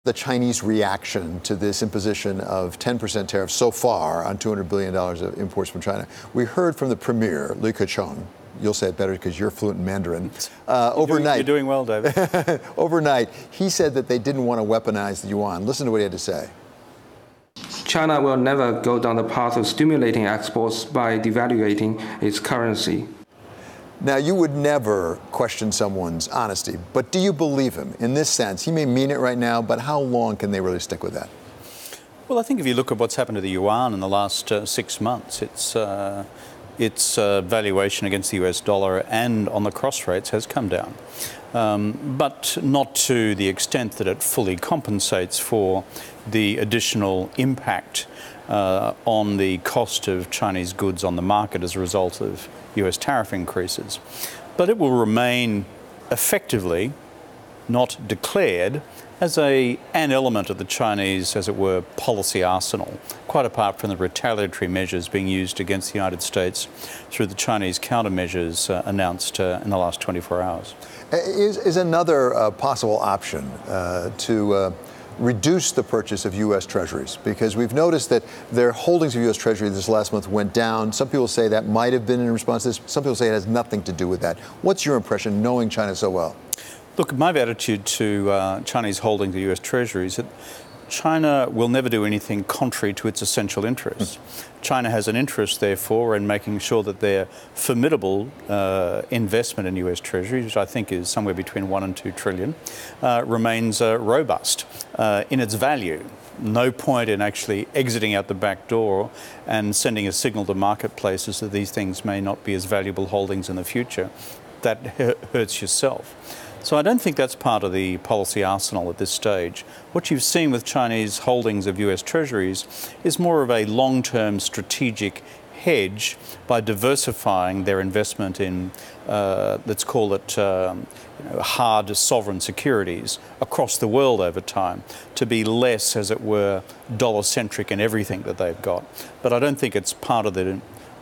the Chinese reaction to this imposition of 10% tariffs so far on $200 billion of imports from China? We heard from the premier, Li Keqiang. You'll say it better because you're fluent in Mandarin. Overnight. You're doing well, David. Overnight, he said that they didn't want to weaponize the yuan. Listen to what he had to say. China will never go down the path of stimulating exports by devaluing its currency. Now, you would never question someone's honesty, but do you believe him in this sense? He may mean it right now, but how long can they really stick with that? Well, I think if you look at what's happened to the yuan in the last 6 months, its valuation against the US dollar and on the cross rates has come down, but not to the extent that it fully compensates for the additional impact on the cost of Chinese goods on the market as a result of US tariff increases. But it will remain effectively not declared as an element of the Chinese, as it were, policy arsenal, quite apart from the retaliatory measures being used against the United States through the Chinese countermeasures announced in the last 24 hours. Is another possible option to reduce the purchase of U.S. Treasuries? Because we've noticed that their holdings of U.S. Treasury this last month went down. Some people say that might have been in response to this. Some people say it has nothing to do with that. What's your impression, knowing China so well? Look, my attitude to Chinese holdings of U.S. Treasuries is that China will never do anything contrary to its essential interests. China has an interest, therefore, in making sure that their formidable investment in US Treasuries, which I think is somewhere between $1 and $2 trillion, remains robust in its value. No point in actually exiting out the back door and sending a signal to marketplaces that these things may not be as valuable holdings in the future. That hurts yourself. So I don't think that's part of the policy arsenal at this stage. What you've seen with Chinese holdings of US Treasuries is more of a long-term strategic hedge by diversifying their investment in, let's call it, hard sovereign securities across the world over time, to be less, as it were, dollar-centric in everything that they've got. But I don't think it's part of the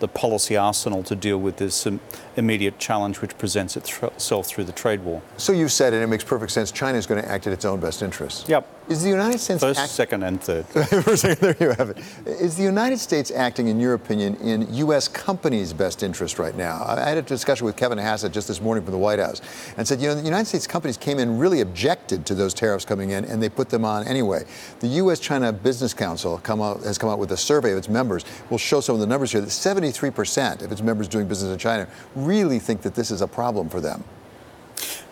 policy arsenal to deal with this immediate challenge which presents itself through the trade war. So you said, and it makes perfect sense, China is going to act in its own best interests. Yep. Is the United States first, second, and third. There you have it. Is the United States acting, in your opinion, in U.S. companies' best interest right now? I had a discussion with Kevin Hassett just this morning from the White House and said, you know, the United States companies came in, really objected to those tariffs coming in, and they put them on anyway. The U.S.-China Business Council has come out with a survey of its members. We'll show some of the numbers here, that 73% of its members doing business in China really think that this is a problem for them.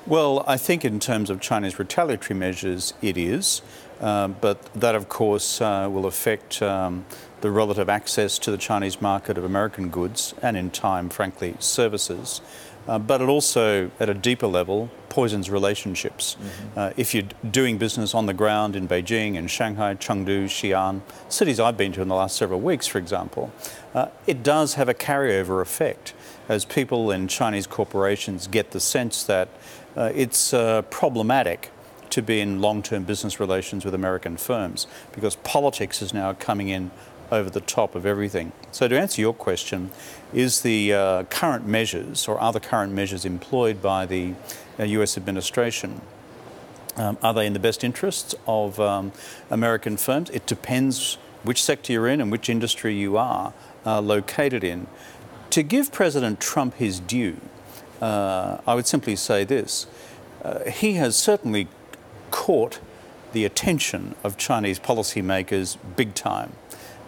Well, I think in terms of China's retaliatory measures, it is. But that, of course, will affect the relative access to the Chinese market of American goods and, in time, frankly, services. But it also, at a deeper level, poisons relationships. If you're doing business on the ground in Beijing, in Shanghai, Chengdu, Xi'an, cities I've been to in the last several weeks, for example, it does have a carryover effect as people in Chinese corporations get the sense that it's problematic to be in long-term business relations with American firms because politics is now coming in over the top of everything. So to answer your question, is the current measures or are the current measures employed by the US administration, are they in the best interests of American firms? It depends which sector you're in and which industry you are located in. To give President Trump his due, I would simply say this. He has certainly caught the attention of Chinese policymakers big time.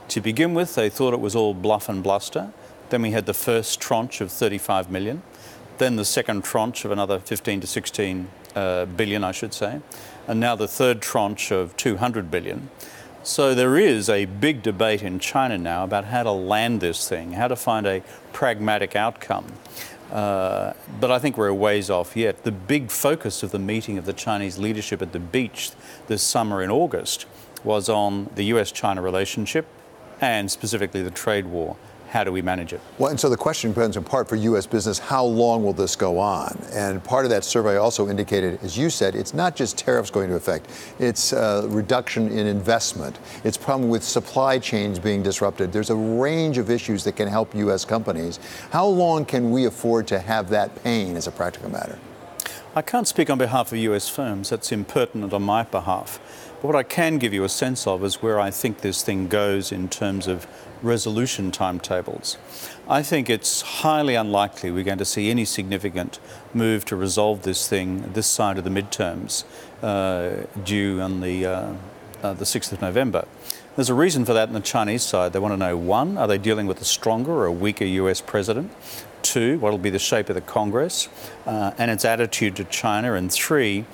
To begin with, they thought it was all bluff and bluster. Then we had the first tranche of 35 million. Then the second tranche of another 15 to 16 billion, I should say. And now the third tranche of 200 billion. So there is a big debate in China now about how to land this thing, how to find a pragmatic outcome. But I think we're a ways off yet. The big focus of the meeting of the Chinese leadership at the beach this summer in August was on the US-China relationship and specifically the trade war. How do we manage it? Well, and so the question depends in part for U.S. business, how long will this go on? And part of that survey also indicated, as you said, it's not just tariffs going to affect, it's reduction in investment. It's problem with supply chains being disrupted. There's a range of issues that can help U.S. companies. How long can we afford to have that pain as a practical matter? I can't speak on behalf of US firms. That's impertinent on my behalf. But what I can give you a sense of is where I think this thing goes in terms of resolution timetables. I think it's highly unlikely we're going to see any significant move to resolve this thing this side of the midterms due on the 6th of November. There's a reason for that on the Chinese side. They want to know, one, are they dealing with a stronger or a weaker US president? Two, what will be the shape of the Congress and its attitude to China? And three,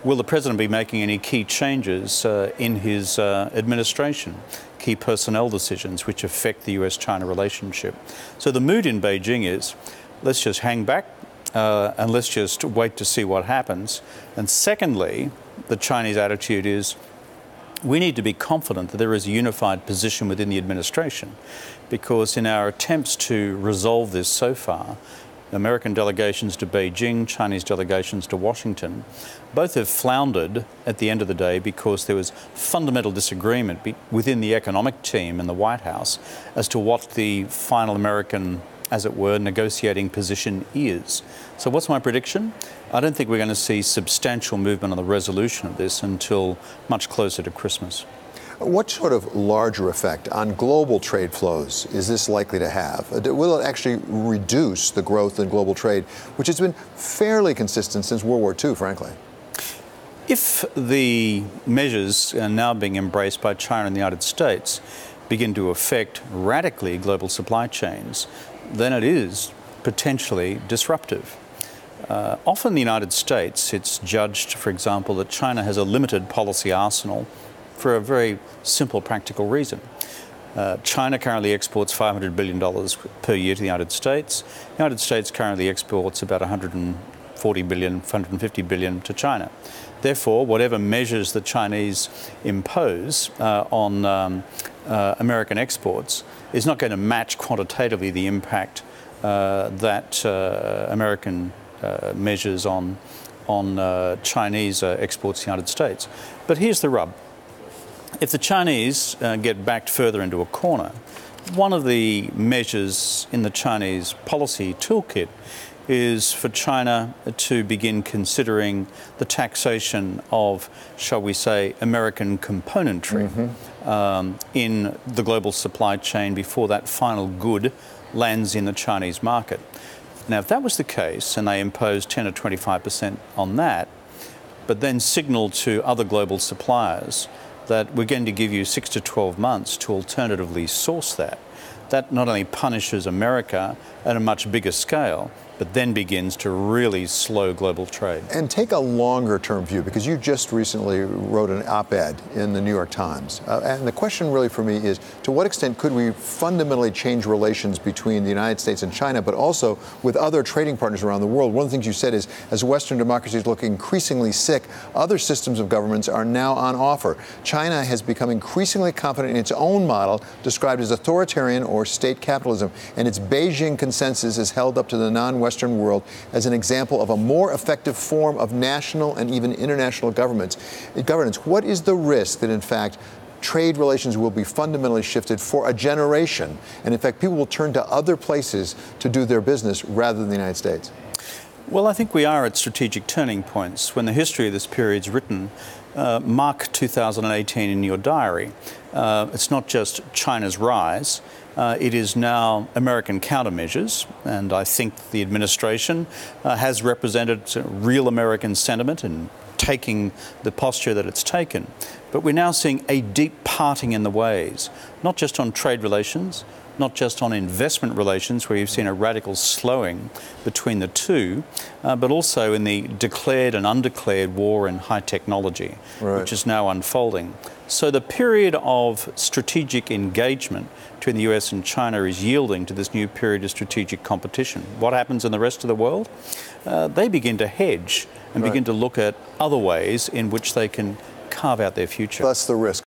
will the president be making any key changes in his administration, key personnel decisions which affect the US-China relationship? So the mood in Beijing is, let's just hang back and let's just wait to see what happens. And secondly, the Chinese attitude is, we need to be confident that there is a unified position within the administration, because in our attempts to resolve this so far, American delegations to Beijing, Chinese delegations to Washington, both have floundered at the end of the day because there was fundamental disagreement within the economic team in the White House as to what the final American, as it were, negotiating position is. So what's my prediction? I don't think we're going to see substantial movement on the resolution of this until much closer to Christmas. What sort of larger effect on global trade flows is this likely to have? Will it actually reduce the growth in global trade, which has been fairly consistent since World War II, frankly? If the measures are now being embraced by China and the United States begin to affect radically global supply chains, then it is potentially disruptive. Often in the United States, it's judged, for example, that China has a limited policy arsenal for a very simple, practical reason. China currently exports $500 billion per year to the United States. The United States currently exports about $140 billion, $150 billion to China. Therefore, whatever measures the Chinese impose on American exports is not going to match quantitatively the impact that American measures on Chinese exports to the United States. But here's the rub. If the Chinese get backed further into a corner, one of the measures in the Chinese policy toolkit is for China to begin considering the taxation of, shall we say, American componentry in the global supply chain before that final good lands in the Chinese market. Now, if that was the case, and they imposed 10 or 25% on that, but then signaled to other global suppliers that we're going to give you 6 to 12 months to alternatively source that, that not only punishes America at a much bigger scale, but then begins to really slow global trade. And take a longer term view, because you just recently wrote an op-ed in the New York Times. And the question really for me is, to what extent could we fundamentally change relations between the United States and China, but also with other trading partners around the world? One of the things you said is, as Western democracies look increasingly sick, other systems of governments are now on offer. China has become increasingly confident in its own model, described as authoritarian or state capitalism, and its Beijing consensus is held up to the non-Western world as an example of a more effective form of national and even international governance. What is the risk that, in fact, trade relations will be fundamentally shifted for a generation, and in fact, people will turn to other places to do their business rather than the United States? Well, I think we are at strategic turning points. When the history of this period is written, mark 2018 in your diary. It's not just China's rise. It is now American countermeasures, and I think the administration has represented real American sentiment in taking the posture that it's taken. But we're now seeing a deep parting in the ways, not just on trade relations, not just on investment relations, where you've seen a radical slowing between the two, but also in the declared and undeclared war in high technology, which is now unfolding. So the period of strategic engagement between the US and China is yielding to this new period of strategic competition. What happens in the rest of the world? They begin to hedge and begin to look at other ways in which they can carve out their future. That's the risk.